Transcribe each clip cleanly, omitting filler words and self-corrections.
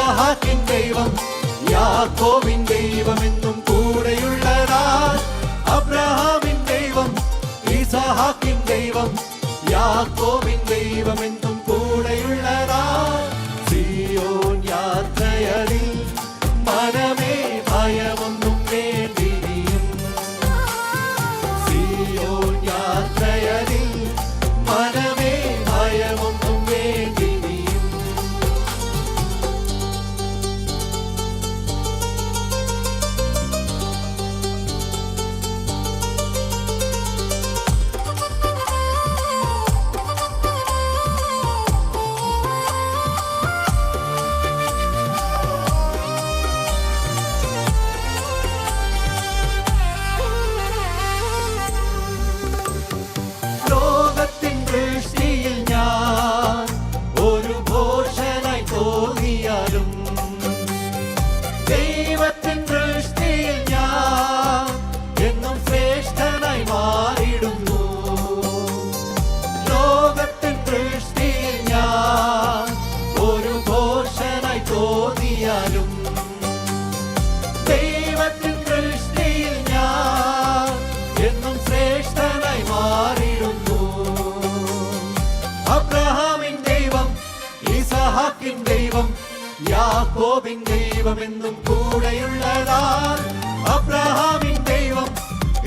ഇസഹാക്കിൻ ദൈവം യാക്കോബിൻ ദൈവം എന്നും കൂടെയുള്ളതാ. അബ്രഹാമിൻ ദൈവം ഇസഹാക്കിൻ ദൈവം യാക്കോബിൻ ദൈവം എന്നും കൂടെയുള്ളതാ. സിയോൻ യാത്രയതിൽ മനമേ ഭയമൊന്നും വേണ്ടിയും. സിയോൻ യാത്രയതിൽ മനമേ ഭയമൊന്നും വേണ്ടിയും. ദൈവത്തിൻ ദൃഷ്ടിയിൽ ഞാൻ എന്നും ശ്രേഷ്ഠനായി മാറിയിടുന്നു. ലോകത്തിൻ ദൃഷ്ടിയിൽ ഞാൻ ഒരു ഘോഷനായി തോന്നിയാലും ദൈവത്തിൻ ദൃഷ്ടിയിൽ ഞാൻ എന്നും ശ്രേഷ്ഠനായി മാറിയിടുന്നു. അബ്രഹാമിൻ ദൈവം ഇസഹാക്കിൻ ദൈവം യാക്കോബിൻ ദൈവം എന്നും കൂടെയുള്ളതാ. അബ്രഹാമിൻ ദൈവം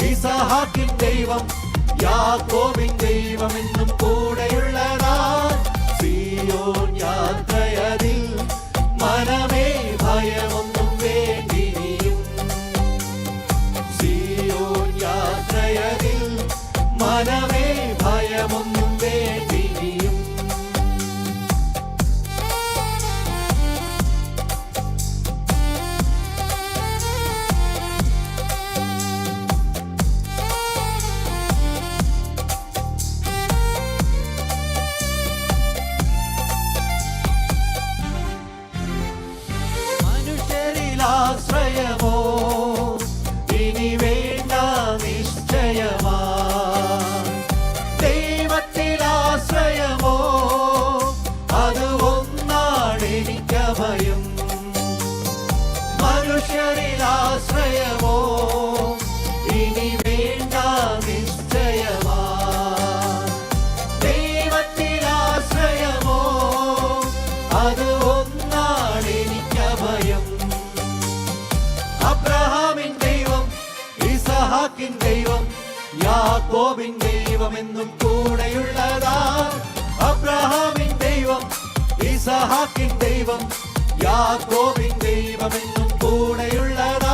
ഇസഹാക്കിൻ ദൈവം യാക്കോബിൻ ദൈവം എന്നും കൂടെയുള്ളതാ. സിയോൻ യാത്രയതിൽ മനമേ ഭയമൊന്നും വേണ്ടിയും. സിയോൻ യാത്രയതിൽ മനമേ ഭയമൊന്നും വേണ്ടിയും. ആശ്രയമോ ഇനി വേണ്ട നിശ്ചയമാ. ദൈവത്തിൽ ആശ്രയമോ അത് ഒന്നാണ് എനിക്കഭയം. മനുഷ്യരിൽ ആശ്രയമോ ഇനി വേണ്ട നിശ്ചയമാ. ദൈവത്തിൽ ആശ്രയമോ അത് ഒന്നാണ് എനിക്കഭയം. അബ്രഹാമിൻ ദൈവം ഇസഹാക്കിൻ ദൈവം യാക്കോബിൻ ദൈവം എന്നും കൂടെയുള്ളതാ. അബ്രഹാമിൻ ദൈവം ഇസഹാക്കിൻ ദൈവം യാക്കോബിൻ ദൈവം എന്നും കൂടെയുള്ളതാ.